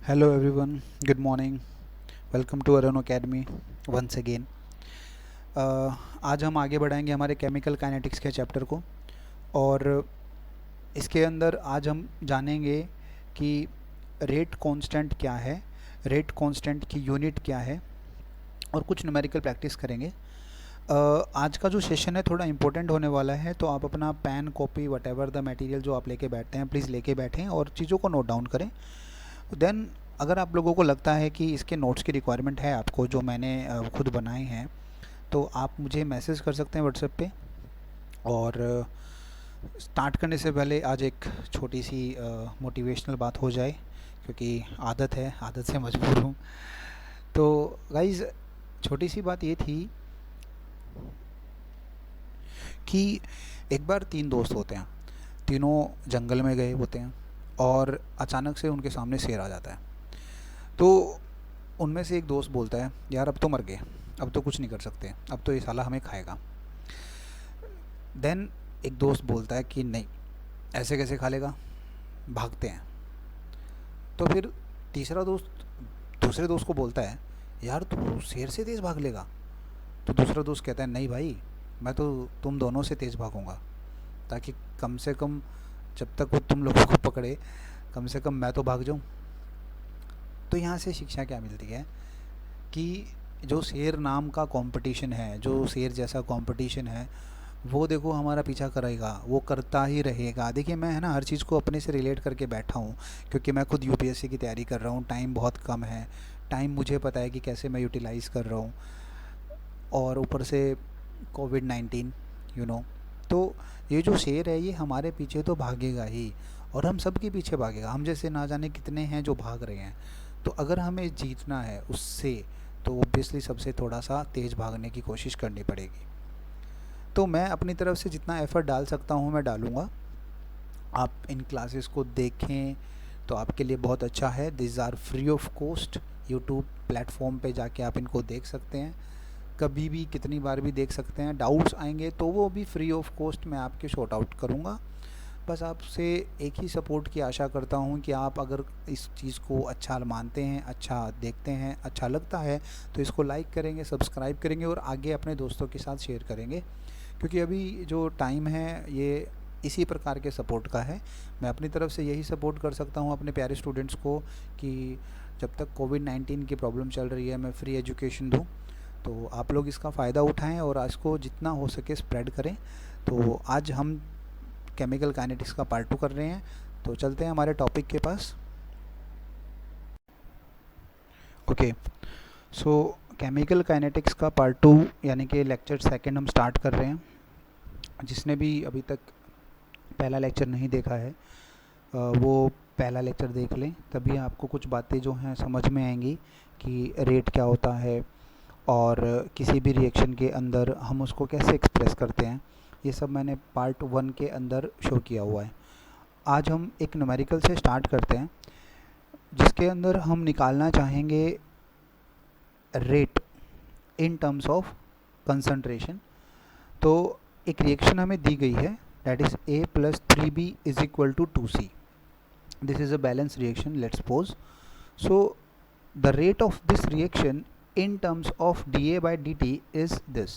Hello everyone, good morning. Welcome to Arun Academy once again. आज हम आगे बढ़ाएंगे हमारे केमिकल काइनेटिक्स के चैप्टर को और इसके अंदर आज हम जानेंगे कि रेट कांस्टेंट क्या है, रेट कांस्टेंट की यूनिट क्या है और कुछ न्यूमेरिकल प्रैक्टिस करेंगे। आज का जो सेशन है थोड़ा इम्पोर्टेंट होने वाला है, तो आप अपना pen copy whatever the material जो आप लेके बैठते हैं प्लीज़ लेके बैठें और चीज़ों को नोट डाउन करें। देन अगर आप लोगों को लगता है कि इसके नोट्स की रिक्वायरमेंट है आपको जो मैंने खुद बनाए हैं, तो आप मुझे मैसेज कर सकते हैं व्हाट्सएप पे। और स्टार्ट करने से पहले आज एक छोटी सी मोटिवेशनल बात हो जाए, क्योंकि आदत है, आदत से मजबूर हूँ। तो गाइज़, छोटी सी बात ये थी कि एक बार तीन दोस्त होते हैं, तीनों जंगल में गए होते हैं और अचानक से उनके सामने शेर आ जाता है। तो उनमें से एक दोस्त बोलता है, यार अब तो मर गए, अब तो कुछ नहीं कर सकते, अब तो ये साला हमें खाएगा। देन एक दोस्त बोलता है कि नहीं, ऐसे कैसे खा लेगा, भागते हैं। तो फिर तीसरा दोस्त दूसरे दोस्त को बोलता है, यार तू शेर से तेज़ भाग लेगा। तो दूसरा दोस्त कहता है, नहीं भाई, मैं तो तुम दोनों से तेज़ भागूंगा, ताकि कम से कम जब तक वो तुम लोगों को पकड़े कम से कम मैं तो भाग जाऊँ। तो यहाँ से शिक्षा क्या मिलती है कि जो शेर नाम का कंपटीशन है, जो शेर जैसा कंपटीशन है, वो देखो हमारा पीछा करेगा, वो करता ही रहेगा। देखिए मैं है ना हर चीज़ को अपने से रिलेट करके बैठा हूँ, क्योंकि मैं खुद यूपीएससी की तैयारी कर रहा हूँ। टाइम बहुत कम है, टाइम मुझे पता है कि कैसे मैं यूटिलाइज़ कर रहा हूँ, और ऊपर से कोविड-19 यू नो। तो ये जो शेर है ये हमारे पीछे तो भागेगा ही, और हम सब के पीछे भागेगा। हम जैसे ना जाने कितने हैं जो भाग रहे हैं। तो अगर हमें जीतना है उससे, तो ऑब्वियसली सबसे थोड़ा सा तेज़ भागने की कोशिश करनी पड़ेगी। तो मैं अपनी तरफ से जितना एफ़र्ट डाल सकता हूँ मैं डालूँगा। आप इन क्लासेस को देखें तो आपके लिए बहुत अच्छा है। This are free of cost. YouTube platform पे जाके आप इनको देख सकते हैं, कभी भी कितनी बार भी देख सकते हैं। डाउट्स आएंगे तो वो भी फ्री ऑफ कॉस्ट मैं आपके शॉर्ट आउट करूँगा। बस आपसे एक ही सपोर्ट की आशा करता हूँ कि आप अगर इस चीज़ को अच्छा मानते हैं, अच्छा देखते हैं, अच्छा लगता है, तो इसको लाइक करेंगे, सब्सक्राइब करेंगे और आगे अपने दोस्तों के साथ शेयर करेंगे। क्योंकि अभी जो टाइम है ये इसी प्रकार के सपोर्ट का है। मैं अपनी तरफ से यही सपोर्ट कर सकता हूँ अपने प्यारे स्टूडेंट्स को कि जब तक कोविड-19 की प्रॉब्लम चल रही है मैं फ्री एजुकेशन दूँ। तो आप लोग इसका फ़ायदा उठाएं और इसको जितना हो सके स्प्रेड करें। तो आज हम केमिकल काइनेटिक्स का पार्ट 2 कर रहे हैं, तो चलते हैं हमारे टॉपिक के पास। ओके, सो केमिकल काइनेटिक्स का पार्ट 2 यानी कि लेक्चर सेकंड हम स्टार्ट कर रहे हैं। जिसने भी अभी तक पहला लेक्चर नहीं देखा है वो पहला लेक्चर देख लें, तभी आपको कुछ बातें जो हैं समझ में आएंगी कि रेट क्या होता है और किसी भी रिएक्शन के अंदर हम उसको कैसे एक्सप्रेस करते हैं। ये सब मैंने पार्ट 1 के अंदर शो किया हुआ है। आज हम एक न्यूमेरिकल से स्टार्ट करते हैं, जिसके अंदर हम निकालना चाहेंगे rate in terms of concentration. तो एक रिएक्शन हमें दी गई है, that is A + 3B is equal to 2C। This is a balance reaction, let's suppose. So the rate of this reaction in terms of dA/dt is this.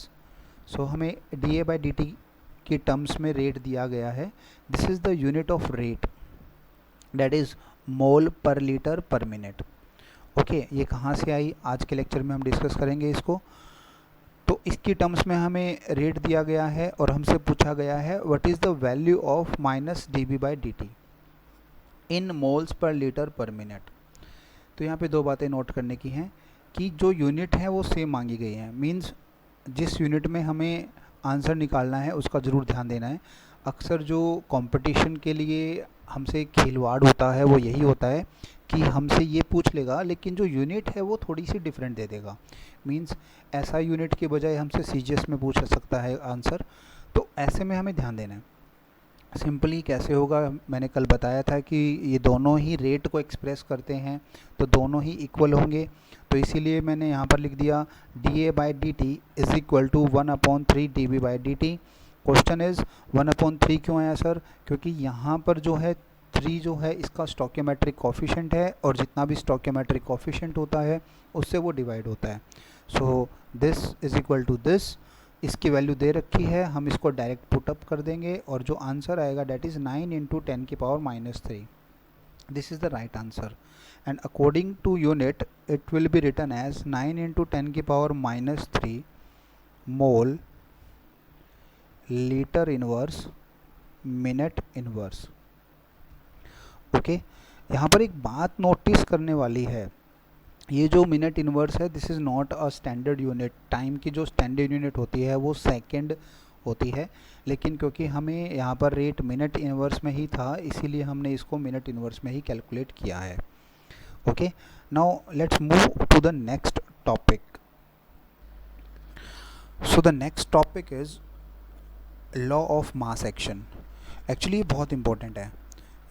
सो हमें dA/dt के terms में रेट दिया गया है। This is the unit of rate, that is mole पर litre पर minute. Okay, ये कहाँ से आई आज के लेक्चर में हम डिस्कस करेंगे इसको। तो इसकी टर्म्स में हमें रेट दिया गया है और हमसे पूछा गया है what is the value of -dB/dt in moles per litre पर मिनट। तो यहाँ पे दो बातें नोट करने की हैं कि जो यूनिट है वो सेम मांगी गई है, मीन्स जिस यूनिट में हमें आंसर निकालना है उसका ज़रूर ध्यान देना है। अक्सर जो कंपटीशन के लिए हमसे खिलवाड़ होता है वो यही होता है कि हमसे ये पूछ लेगा, लेकिन जो यूनिट है वो थोड़ी सी डिफरेंट दे देगा। मीन्स ऐसा यूनिट के बजाय हमसे सीजीएस में पूछ सकता है आंसर। तो ऐसे में हमें ध्यान देना है। सिंपली कैसे होगा, मैंने कल बताया था कि ये दोनों ही रेट को एक्सप्रेस करते हैं, तो दोनों ही इक्वल होंगे। तो इसीलिए मैंने यहाँ पर लिख दिया dA/dt is equal to 1/3 dB/dt। Question is 1/3 क्यों आया सर? क्योंकि यहाँ पर जो है 3 जो है इसका स्टोइकियोमेट्रिक कोफिशिएंट है, और जितना भी स्टोइकियोमेट्रिक कोफिशिएंट होता है उससे वो डिवाइड होता है। So this is equal to this, इसकी वैल्यू दे रखी है, हम इसको डायरेक्ट पुट अप कर देंगे और जो आंसर आएगा that is 9 into 10⁻³ this is the right answer. And according to unit it will be written as 9 into 10⁻³ mole litre inverse minute inverse. Okay, यहाँ पर एक बात नोटिस करने वाली है, ये जो मिनट इनवर्स है this is not a standard unit. Time की जो स्टैंडर्ड यूनिट होती है वो सेकंड होती है, लेकिन क्योंकि हमें यहाँ पर रेट मिनट इनवर्स में ही था इसीलिए हमने इसको मिनट इनवर्स में ही कैलकुलेट किया है। Okay, now let's move to the next topic. So the next topic is law of mass action. Actually ये बहुत इंपॉर्टेंट है,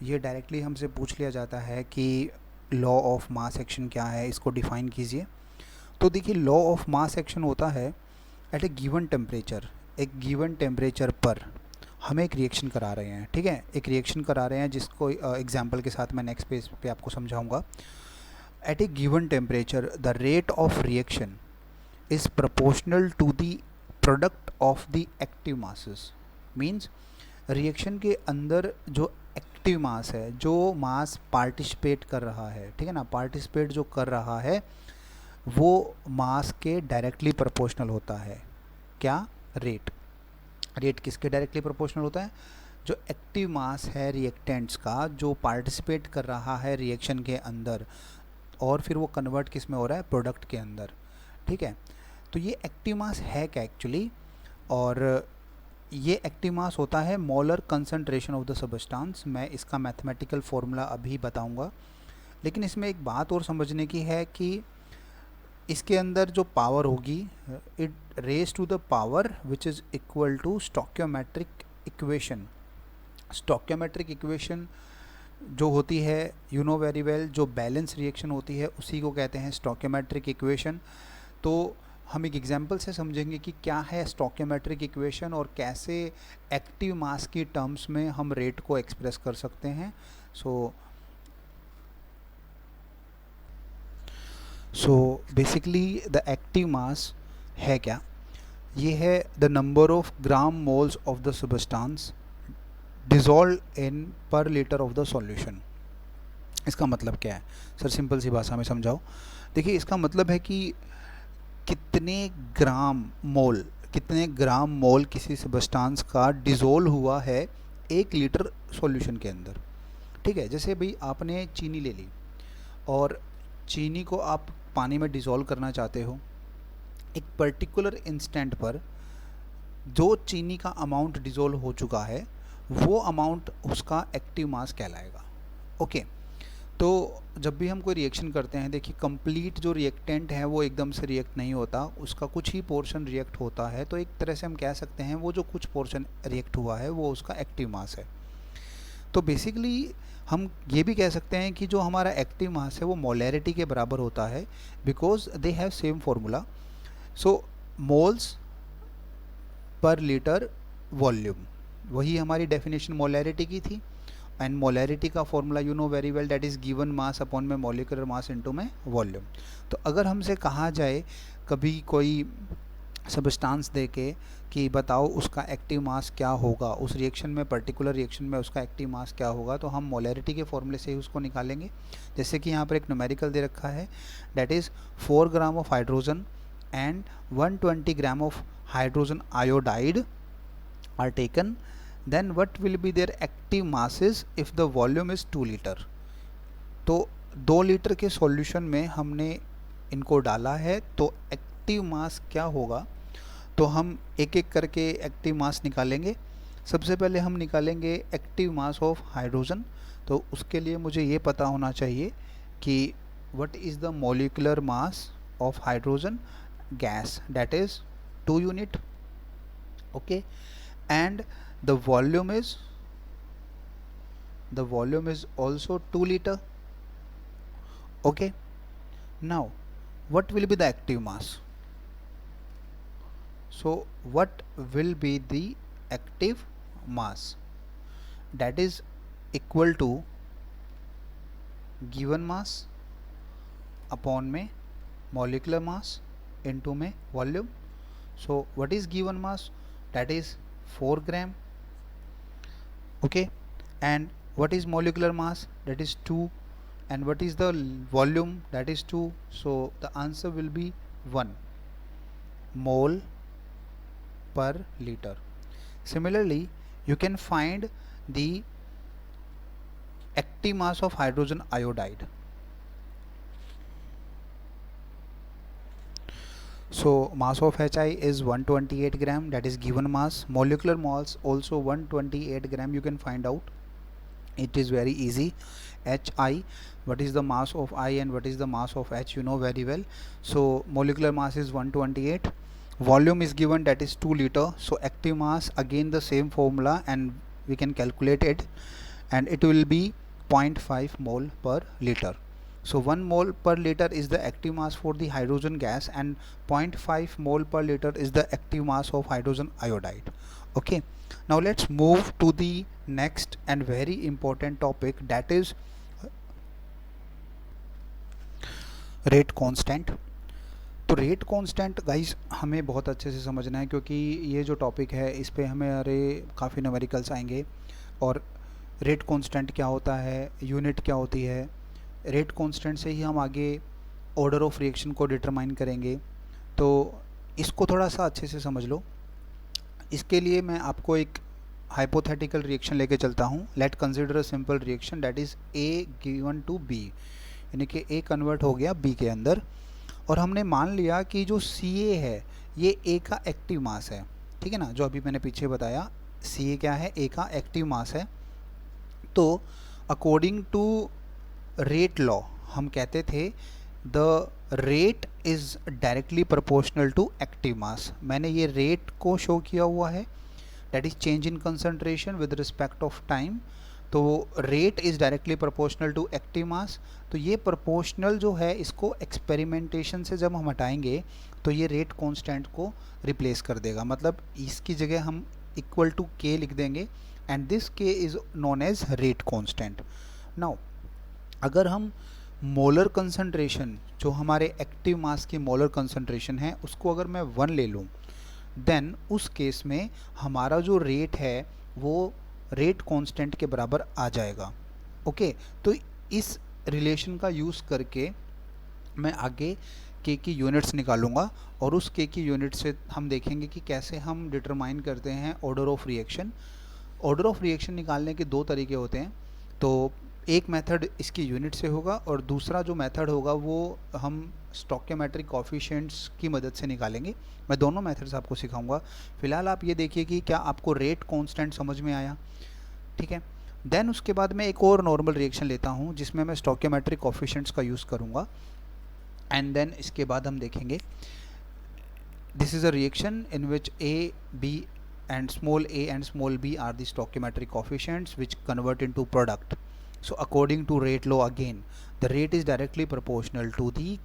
ये डायरेक्टली हमसे पूछ लिया जाता है कि लॉ ऑफ मास एक्शन क्या है, इसको डिफ़ाइन कीजिए। तो देखिए, लॉ ऑफ मास एक्शन होता है एट ए गिवन टेम्परेचर, एक गिवन टेम्परेचर पर हम एक रिएक्शन करा रहे हैं, ठीक है, एक रिएक्शन करा रहे हैं जिसको एग्जांपल के साथ मैं नेक्स्ट पेज पे आपको समझाऊंगा। At a given temperature the rate of reaction is proportional to the product of the active masses. Means reaction के अंदर जो एक्टिव मास है, जो मास पार्टिसिपेट कर रहा है, ठीक है ना, पार्टिसिपेट जो कर रहा है वो मास के डायरेक्टली प्रोपोर्शनल होता है। क्या? रेट। रेट किसके डायरेक्टली प्रोपोर्शनल होता है? जो एक्टिव मास है रिएक्टेंट्स का, जो पार्टिसिपेट कर रहा है रिएक्शन के अंदर, और फिर वो कन्वर्ट किस में हो रहा है? प्रोडक्ट के अंदर, ठीक है। तो ये एक्टिव मास है क्या एक्चुअली? और ये एक्टिव मास होता है molar concentration of the substance. मैं इसका मैथमेटिकल फॉर्मूला अभी बताऊंगा, लेकिन इसमें एक बात और समझने की है कि इसके अंदर जो पावर होगी it raise to the power which is equal to stoichiometric equation. Stoichiometric equation जो होती है यू नो वेरी वेल, जो बैलेंस रिएक्शन होती है उसी को कहते हैं स्टोइकियोमेट्रिक इक्वेशन। तो हम एक एग्जांपल से समझेंगे कि क्या है स्टोइकियोमेट्रिक इक्वेशन और कैसे एक्टिव मास की टर्म्स में हम रेट को एक्सप्रेस कर सकते हैं। So basically the active mass है क्या? ये है the number of gram moles of the substance dissolve इन पर लीटर ऑफ द सॉल्यूशन। इसका मतलब क्या है सर? सिंपल सी भाषा में समझाओ। देखिए, इसका मतलब है कि कितने ग्राम मोल किसी सबस्टांस का डिज़ोल्व हुआ है 1 लीटर सॉल्यूशन के अंदर, ठीक है। जैसे भाई आपने चीनी ले ली और चीनी को आप पानी में डिज़ोल्व करना चाहते हो, एक पर्टिकुलर इंस्टेंट पर जो चीनी का अमाउंट डिज़ोल्व हो चुका है वो अमाउंट उसका एक्टिव मास कहलाएगा। ओके, तो जब भी हम कोई रिएक्शन करते हैं, देखिए कंप्लीट जो रिएक्टेंट है वो एकदम से रिएक्ट नहीं होता, उसका कुछ ही पोर्शन रिएक्ट होता है। तो एक तरह से हम कह सकते हैं वो जो कुछ पोर्शन रिएक्ट हुआ है वो उसका एक्टिव मास है। तो बेसिकली हम ये भी कह सकते हैं कि जो हमारा एक्टिव मास है वो मोलैरिटी के बराबर होता है, because they have same formula. So moles per litre volume, वही हमारी डेफिनेशन मोलैरिटी की थी। एंड मोलैरिटी का formula you know very well, that is given mass upon में मॉलिक्यूलर मास इनटू में वॉल्यूम। तो अगर हमसे कहा जाए कभी कोई सबस्टांस दे के कि बताओ उसका एक्टिव मास क्या होगा, उस रिएक्शन में, पर्टिकुलर रिएक्शन में उसका एक्टिव मास क्या होगा, तो हम मोलैरिटी के फॉर्मूले से ही उसको निकालेंगे। जैसे कि यहाँ पर एक न्यूमेरिकल दे रखा है, that is 4 gram of hydrogen and 120 gram of hydrogen iodide are taken, then what will be their active masses if the volume is 2 litre. तो 2 लीटर के सॉल्यूशन में हमने इनको डाला है, तो एक्टिव मास क्या होगा? तो हम एक एक करके एक्टिव मास निकालेंगे। सबसे पहले हम निकालेंगे एक्टिव मास ऑफ हाइड्रोजन। तो उसके लिए मुझे ये पता होना चाहिए कि what is the molecular mass of hydrogen gas, that is 2 unit, okay, and the volume is also 2 liter, okay. Now what will be the active mass? So what will be the active mass? That is equal to given mass upon में molecular mass into में volume. So what is given mass? That is 4 gram. Okay, and what is molecular mass? That is 2. And what is the volume? That is 2. So the answer will be 1 mole per liter. Similarly, you can find the active mass of hydrogen iodide. So mass of HI is 128 gram, that is given mass. Molecular mass also 128 gram, you can find out. It is very easy. HI, what is the mass of I and what is the mass of H, you know very well. So molecular mass is 128. Volume is given, that is 2 liter. So active mass, again the same formula, and we can calculate it, and it will be 0.5 mole per liter. So 1 mole per liter is the active mass for the hydrogen gas, and 0.5 mole per liter is the active mass of hydrogen iodide. Okay, now let's move to the next and very important topic, that is rate constant. तो rate constant guys हमें बहुत अच्छे से समझना है, क्योंकि ये जो टॉपिक है इस पे हमारे काफ़ी न्यूमेरिकल्स आएंगे. और रेट कांस्टेंट क्या होता है, यूनिट क्या होती है, रेट कांस्टेंट से ही हम आगे ऑर्डर ऑफ रिएक्शन को डिटरमाइन करेंगे. तो इसको थोड़ा सा अच्छे से समझ लो. इसके लिए मैं आपको एक हाइपोथेटिकल रिएक्शन लेके चलता हूँ. Let consider a simple reaction, that is A given to B, यानी कि ए कन्वर्ट हो गया बी के अंदर. और हमने मान लिया कि जो सी ए है ये ए का एक्टिव मास है. ठीक है ना, जो अभी मैंने पीछे बताया, सी ए क्या है, ए का एक्टिव मास है. तो अकॉर्डिंग टू रेट लॉ हम कहते थे the rate is directly proportional to active mass. मैंने ये रेट को शो किया हुआ है, that is change in concentration with respect of time. तो rate is directly proportional to active mass. तो ये प्रोपोर्शनल जो है, इसको एक्सपेरिमेंटेशन से जब हम हटाएंगे तो ये रेट कांस्टेंट को रिप्लेस कर देगा. मतलब इसकी जगह हम इक्वल टू के लिख देंगे, and this K is known as rate constant. Now अगर हम मोलर कंसंट्रेशन, जो हमारे एक्टिव मास की मोलर कंसंट्रेशन है, उसको अगर मैं 1 ले लूँ, देन उस केस में हमारा जो रेट है वो रेट कांस्टेंट के बराबर आ जाएगा. ओके, तो इस रिलेशन का यूज़ करके मैं आगे के की यूनिट्स निकालूंगा, और उस के की यूनिट से हम देखेंगे कि कैसे हम डिटरमाइन करते हैं order of reaction. Order of reaction निकालने के 2 तरीके होते हैं. तो एक मेथड इसकी यूनिट से होगा, और दूसरा जो मेथड होगा वो हम स्टोइकियोमेट्रिक कोएफिशिएंट्स की मदद से निकालेंगे. मैं दोनों मेथड्स आपको सिखाऊंगा. फिलहाल आप ये देखिए कि क्या आपको रेट कांस्टेंट समझ में आया. ठीक है, देन उसके बाद मैं एक और नॉर्मल रिएक्शन लेता हूँ जिसमें मैं स्टोइकियोमेट्रिक कोएफिशिएंट्स का यूज़ करूँगा, एंड देन इसके बाद हम देखेंगे this is a reaction in which A B and small a and small b are the stoichiometric coefficients which convert into product. So according to rate law, again the rate is directly proportional to the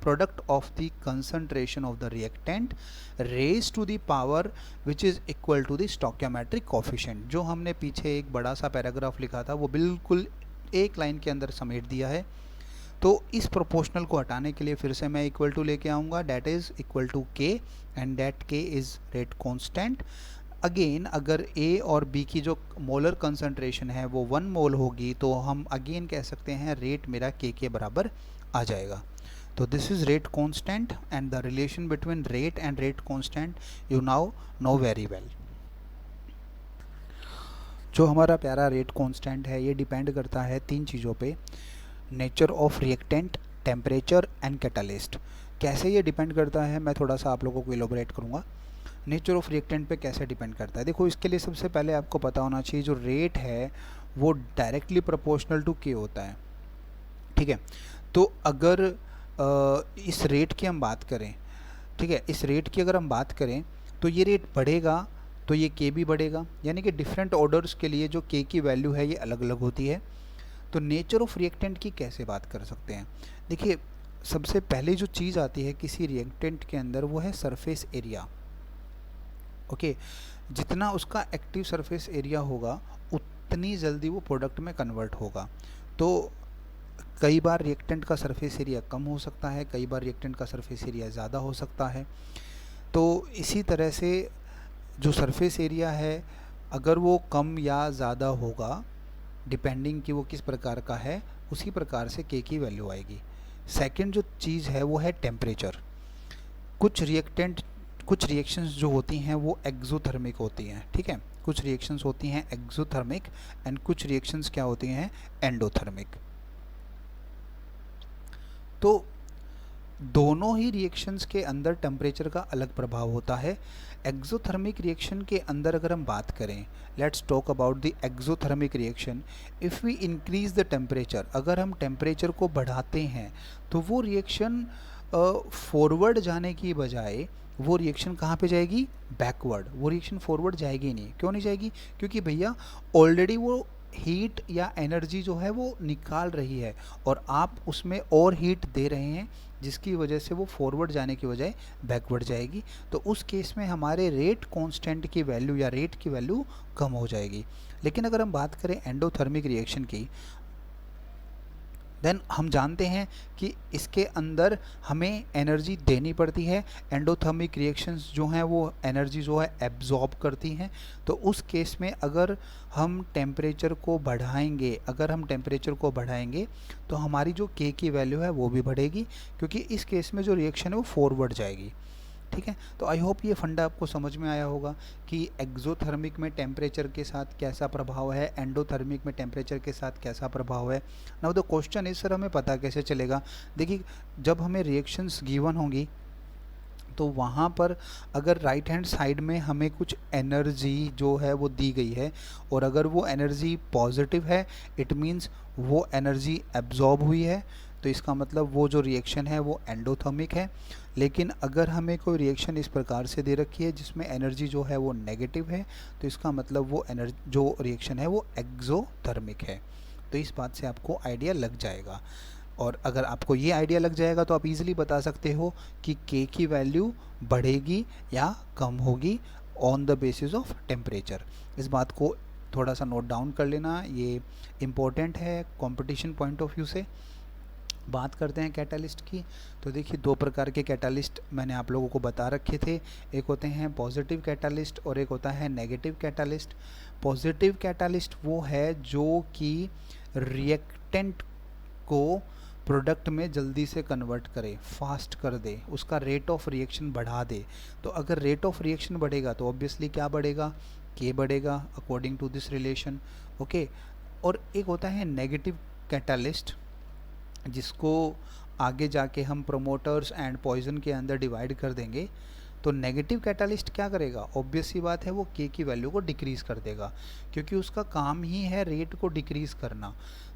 product of the concentration of the reactant raised to the power which is equal to the stoichiometric coefficient. जो हमने पीछे एक बड़ा सा paragraph लिखा था वो बिल्कुल एक लाइन के अंदर समेट दिया है. तो इस प्रोपोर्शनल को हटाने के लिए फिर से मैं इक्वल टू लेके आऊँगा, डैट इज़ इक्वल टू के, एंड डैट के इज़ रेट कांस्टेंट. अगेन अगर ए और बी की जो मोलर कंसंट्रेशन है वो 1 मोल होगी, तो हम अगेन कह सकते हैं रेट मेरा के बराबर आ जाएगा. तो this is rate constant, and the relation between rate and rate constant you now no very well. जो हमारा प्यारा रेट कांस्टेंट है ये डिपेंड करता है 3 चीज़ों पे: nature of reactant, temperature and catalyst. कैसे ये डिपेंड करता है मैं थोड़ा सा आप लोगों को इलोबरेट करूँगा. नेचर ऑफ रिएक्टेंट पे कैसे डिपेंड करता है, देखो इसके लिए सबसे पहले आपको पता होना चाहिए जो रेट है वो डायरेक्टली प्रोपोर्शनल टू के होता है. ठीक है, तो अगर इस रेट की हम बात करें, ठीक है, इस रेट की अगर हम बात करें तो ये रेट बढ़ेगा तो ये के भी बढ़ेगा, यानी कि डिफरेंट ऑर्डर्स के लिए जो के की वैल्यू है ये अलग अलग होती है. तो नेचर ऑफ रिएक्टेंट की कैसे बात कर सकते हैं, देखिए सबसे पहले जो चीज़ आती है किसी रिएक्टेंट के अंदर वो है सरफेस एरिया. ओके, जितना उसका एक्टिव सरफेस एरिया होगा उतनी जल्दी वो प्रोडक्ट में कन्वर्ट होगा. तो कई बार रिएक्टेंट का सरफेस एरिया कम हो सकता है, कई बार रिएक्टेंट का सरफेस एरिया ज़्यादा हो सकता है। तो इसी तरह से जो सरफेस एरिया है अगर वो कम या ज़्यादा होगा डिपेंडिंग कि वो किस प्रकार का है, उसी प्रकार से के की वैल्यू आएगी। सेकंड जो चीज़ है वो है टेम्परेचर। कुछ रिएक्शंस जो होती हैं वो एक्सोथर्मिक होती हैं, ठीक है। कुछ रिएक्शंस होती हैं एक्सोथर्मिक एंड कुछ रिएक्शंस क्या होती हैं, एंडोथर्मिक। तो दोनों ही रिएक्शंस के अंदर टेम्परेचर का अलग प्रभाव होता है। एक्सोथर्मिक रिएक्शन के अंदर अगर हम बात करें, let's talk about the exothermic reaction. If we increase the temperature, अगर हम टेम्परेचर को बढ़ाते हैं तो वो रिएक्शन फॉरवर्ड जाने की बजाय वो रिएक्शन कहाँ पे जाएगी, बैकवर्ड। वो रिएक्शन फॉरवर्ड जाएगी नहीं। क्यों नहीं जाएगी, क्योंकि भैया ऑलरेडी वो हीट या एनर्जी जो है वो निकाल रही है और आप उसमें और हीट दे रहे हैं, जिसकी वजह से वो फॉरवर्ड जाने की बजाय बैकवर्ड जाएगी। तो उस केस में हमारे रेट कांस्टेंट की वैल्यू या रेट की वैल्यू कम हो जाएगी। लेकिन अगर हम बात करें एंडोथर्मिक रिएक्शन की, देन हम जानते हैं कि इसके अंदर हमें एनर्जी देनी पड़ती है। एंडोथर्मिक रिएक्शंस जो हैं वो एनर्जी जो है एब्जॉर्ब करती हैं। तो उस केस में अगर हम टेम्परेचर को बढ़ाएंगे तो हमारी जो के की वैल्यू है वो भी बढ़ेगी, क्योंकि इस केस में जो रिएक्शन है वो फॉरवर्ड जाएगी, ठीक है। तो आई होप ये फंडा आपको समझ में आया होगा कि एक्सोथर्मिक में टेम्परेचर के साथ कैसा प्रभाव है, एंडोथर्मिक में टेम्परेचर के साथ कैसा प्रभाव है। नाउ द क्वेश्चन इस सर हमें पता कैसे चलेगा। देखिए, जब हमें रिएक्शंस गिवन होंगी तो वहाँ पर अगर राइट हैंड साइड में हमें कुछ एनर्जी जो है वो दी गई है और अगर वो एनर्जी पॉजिटिव है, इट मीन्स वो एनर्जी एब्जॉर्ब हुई है, तो इसका मतलब वो जो रिएक्शन है वो एंडोथर्मिक है। लेकिन अगर हमें कोई रिएक्शन इस प्रकार से दे रखी है जिसमें एनर्जी जो है वो नेगेटिव है, तो इसका मतलब वो जो रिएक्शन है वो एक्सोथर्मिक है। तो इस बात से आपको आइडिया लग जाएगा। और अगर आपको ये आइडिया लग जाएगा तो आप इजीली बता सकते हो कि के की वैल्यू बढ़ेगी या कम होगी on the basis of temperature. इस बात को थोड़ा सा नोट डाउन कर लेना, ये इम्पोर्टेंट है कंपटीशन पॉइंट ऑफ व्यू से। बात करते हैं कैटालिस्ट की। तो देखिए, दो प्रकार के कैटालिस्ट मैंने आप लोगों को बता रखे थे। एक होते हैं पॉजिटिव कैटालिस्ट और एक होता है नेगेटिव कैटालिस्ट। पॉजिटिव कैटालिस्ट वो है जो कि रिएक्टेंट को प्रोडक्ट में जल्दी से कन्वर्ट करे, फास्ट कर दे, उसका रेट ऑफ रिएक्शन बढ़ा दे। तो अगर रेट ऑफ रिएक्शन बढ़ेगा तो ऑब्वियसली क्या बढ़ेगा, के बढ़ेगा according to this relation, okay. और एक होता है नेगेटिव कैटालिस्ट, जिसको आगे जाके हम प्रोमोटर्स एंड पॉइजन के अंदर डिवाइड कर देंगे। तो नेगेटिव कैटालिस्ट क्या करेगा, ऑब्वियस सी बात है वो के की वैल्यू को डिक्रीज़ कर देगा, क्योंकि उसका काम ही है रेट को डिक्रीज़ करना।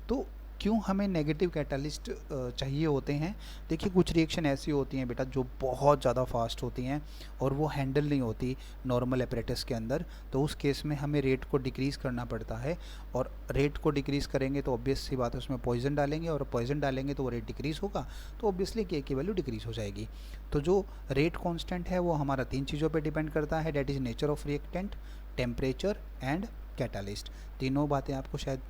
तो क्यों हमें नेगेटिव कैटालिस्ट चाहिए होते हैं। देखिए, कुछ रिएक्शन ऐसी होती हैं बेटा जो बहुत ज़्यादा फास्ट होती हैं और वो हैंडल नहीं होती नॉर्मल एपरेटस के अंदर, तो उस केस में हमें रेट को डिक्रीज़ करना पड़ता है। और रेट को डिक्रीज़ करेंगे तो ऑब्वियस सी बात है उसमें पॉइजन डालेंगे, और पॉइजन डालेंगे तो वो रेट डिक्रीज़ होगा, तो ऑब्वियसली के की वैल्यू डिक्रीज़ हो जाएगी। तो जो रेट कॉन्स्टेंट है वो हमारा 3 चीज़ों पर डिपेंड करता है, that is nature of reactant, temperature and catalyst. तीनों बातें आपको शायद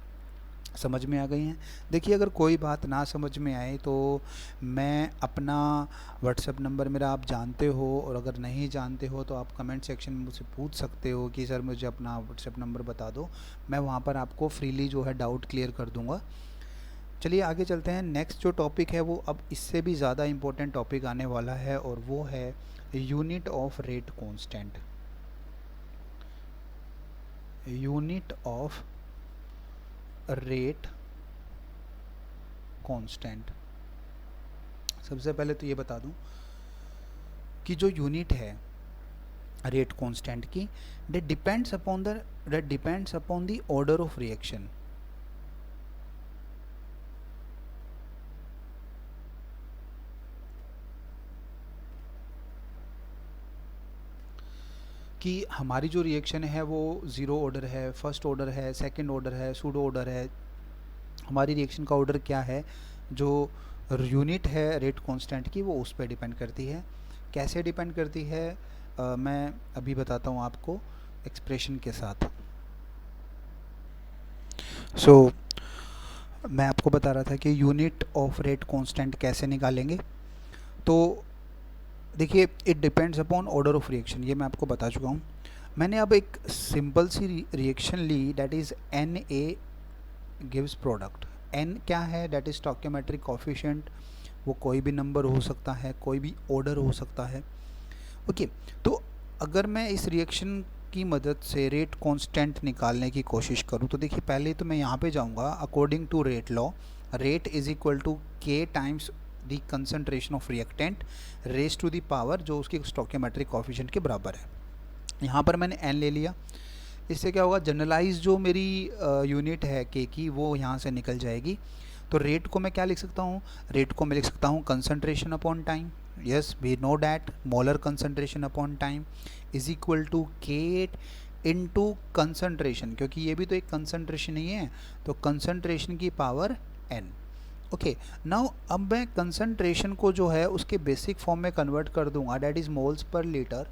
समझ में आ गई हैं। देखिए, अगर कोई बात ना समझ में आए तो मैं अपना व्हाट्सएप नंबर मेरा आप जानते हो, और अगर नहीं जानते हो तो आप कमेंट सेक्शन में मुझसे पूछ सकते हो कि सर मुझे अपना व्हाट्सएप नंबर बता दो, मैं वहाँ पर आपको फ्रीली जो है डाउट क्लियर कर दूँगा। चलिए आगे चलते हैं। नेक्स्ट जो टॉपिक है वो अब इससे भी ज़्यादा इम्पोर्टेंट टॉपिक आने वाला है, और वो है unit of rate constant. Unit of rate constant. सबसे पहले तो ये बता दूं कि जो यूनिट है रेट कांस्टेंट की, that depends upon the order of reaction। कि हमारी जो रिएक्शन है वो ज़ीरो ऑर्डर है, फर्स्ट ऑर्डर है, सेकंड ऑर्डर है, सूडो ऑर्डर है। हमारी रिएक्शन का ऑर्डर क्या है, जो यूनिट है रेट कांस्टेंट की वो उस पर डिपेंड करती है। कैसे डिपेंड करती है मैं अभी बताता हूँ आपको एक्सप्रेशन के साथ। सो मैं आपको बता रहा था कि यूनिट ऑफ रेट कांस्टेंट कैसे निकालेंगे। तो देखिए, it depends upon order of reaction, ये मैं आपको बता चुका हूँ। मैंने अब एक सिंपल सी रिएक्शन ली, that is N A gives product. N क्या है? That is stoichiometric coefficient. वो कोई भी नंबर हो सकता है, कोई भी ऑर्डर हो सकता है। ओके, तो अगर मैं इस रिएक्शन की मदद से रेट कांस्टेंट निकालने की कोशिश करूं, तो देखिए पहले तो मैं यहाँ पे जाऊँगा। According to rate law, rate is equal to k times the concentration of reactant raise to the power, जो उसकी स्टोइकियोमेट्रिक कोफिशिएंट के बराबर है। यहाँ पर मैंने एन ले लिया। इससे क्या होगा, जनरलाइज जो मेरी यूनिट है के की, वो यहाँ से निकल जाएगी। तो रेट को मैं क्या लिख सकता हूँ? रेट को मैं लिख सकता हूँ concentration upon time. Yes, we know that molar concentration upon time is equal to K into concentration, क्योंकि ये भी तो एक कंसंट्रेशन ही है, तो कंसंट्रेशन की पावर एन। ओके, नाउ अब मैं कंसंट्रेशन को जो है उसके बेसिक फॉर्म में कन्वर्ट कर दूंगा, that is moles per litre.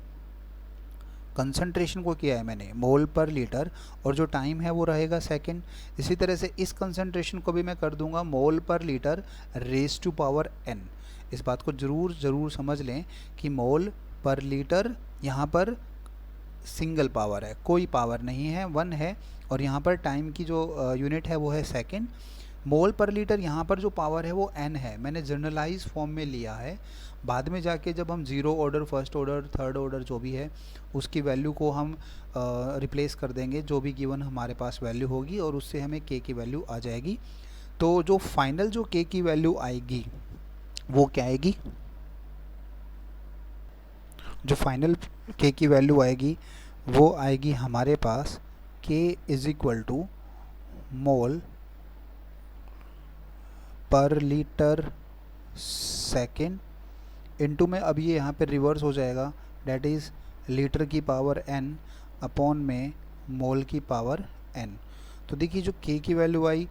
Concentration को किया है मैंने मोल पर लीटर, और जो टाइम है वो रहेगा सेकंड। इसी तरह से इस कंसंट्रेशन को भी मैं कर दूंगा मोल पर litre raise to power N. इस बात को ज़रूर समझ लें कि मोल पर लीटर यहाँ पर सिंगल पावर है, कोई पावर नहीं है, वन है, और यहाँ पर टाइम की जो यूनिट है वो है सेकंड। मोल पर लीटर यहाँ पर जो पावर है वो एन है, मैंने जनरलाइज फॉर्म में लिया है। बाद में जाके जब हम zero order, first order, third order जो भी है उसकी वैल्यू को हम रिप्लेस कर देंगे, जो भी गिवन हमारे पास वैल्यू होगी, और उससे हमें के की वैल्यू आ जाएगी। तो जो फाइनल जो के की वैल्यू आएगी वो क्या आएगी? जो फाइनल के की वैल्यू आएगी वो आएगी हमारे पास के इज इक्वल टू मोल पर लीटर सेकेंड इनटू में, अब ये यहाँ पे रिवर्स हो जाएगा, डैट इज़ लीटर की पावर एन अपॉन में मोल की पावर एन। तो देखिए जो के की वैल्यू आई,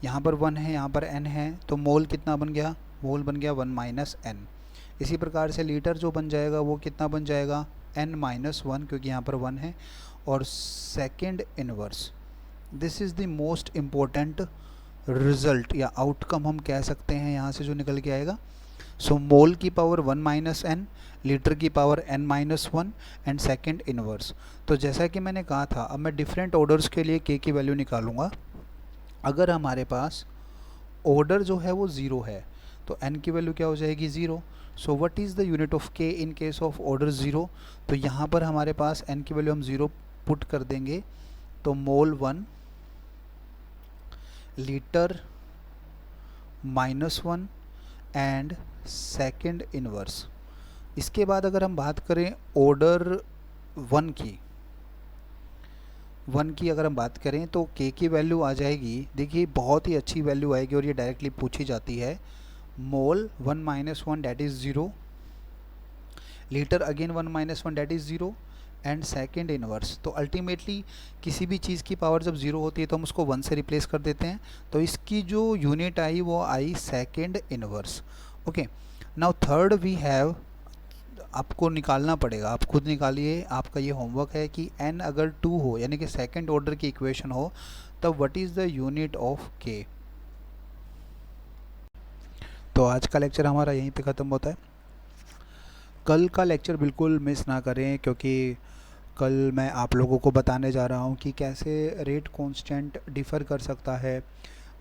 यहाँ पर वन है, यहाँ पर एन है, तो मोल कितना बन गया? मोल बन गया वन माइनस एन। इसी प्रकार से लीटर जो बन जाएगा वो कितना बन जाएगा? एन माइनस वन, क्योंकि यहाँ पर वन है। और second inverse, this is the most important result या आउटकम हम कह सकते हैं यहाँ से जो निकल के आएगा। सो मोल की power one minus n, litre की power n minus one, and second inverse. तो जैसा कि मैंने कहा था, अब मैं डिफरेंट ऑर्डर्स के लिए के की वैल्यू निकालूंगा। अगर हमारे पास ऑर्डर जो है वो ज़ीरो है तो एन की वैल्यू क्या हो जाएगी? Zero. So what is the unit of k in case of order zero? तो यहाँ पर हमारे पास एन की वैल्यू हम ज़ीरो पुट कर देंगे, तो mole one, litre minus one, and second inverse. इसके बाद अगर हम बात करें ऑर्डर वन की अगर हम बात करें तो के की वैल्यू आ जाएगी, देखिए बहुत ही अच्छी वैल्यू आएगी, और ये डायरेक्टली पूछी जाती है। Mole one minus one that is zero, litre again one minus one that is zero, and second inverse. तो अल्टीमेटली किसी भी चीज़ की पावर जब ज़ीरो होती है तो हम उसको वन से रिप्लेस कर देते हैं, तो इसकी जो यूनिट आई वो आई second inverse. Okay, now third we have, आपको निकालना पड़ेगा, आप खुद निकालिए, आपका ये होमवर्क है कि n अगर 2 हो, यानी कि सेकेंड ऑर्डर की इक्वेशन हो, तब what is the unit of k। तो आज का लेक्चर हमारा यहीं पे ख़त्म होता है। कल का लेक्चर बिल्कुल मिस ना करें, क्योंकि कल मैं आप लोगों को बताने जा रहा हूँ कि कैसे रेट कांस्टेंट डिफ़र कर सकता है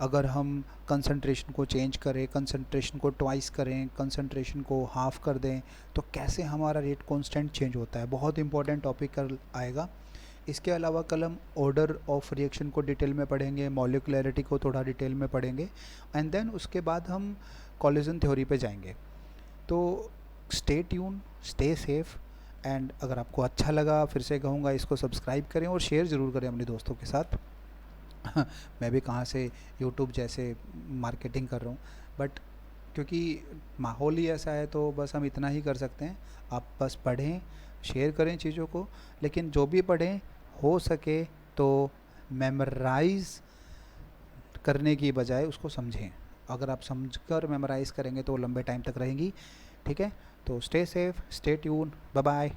अगर हम कंसंट्रेशन को चेंज करें, कंसंट्रेशन को ट्वाइस करें, कंसंट्रेशन को हाफ कर दें, तो कैसे हमारा रेट कांस्टेंट चेंज होता है। बहुत इंपॉर्टेंट टॉपिक कल आएगा। इसके अलावा कल हम ऑर्डर ऑफ रिएक्शन को डिटेल में पढ़ेंगे, मॉलिक्युलैरिटी को थोड़ा डिटेल में पढ़ेंगे, एंड देन उसके बाद हम कॉलिजन थ्योरी पे जाएंगे। तो stay tune, stay safe, and अगर आपको अच्छा लगा, फिर से कहूँगा इसको सब्सक्राइब करें और शेयर ज़रूर करें अपने दोस्तों के साथ। मैं भी कहाँ से यूट्यूब जैसे मार्केटिंग कर रहा हूँ, बट क्योंकि माहौल ही ऐसा है तो बस हम इतना ही कर सकते हैं। आप बस पढ़ें, शेयर करें चीज़ों को, लेकिन जो भी पढ़ें हो सके तो मेमोराइज़ करने की बजाय उसको समझें। अगर आप समझकर मेमोराइज़ करेंगे तो लंबे टाइम तक रहेंगी। ठीक है, तो stay safe, stay tuned, bye bye.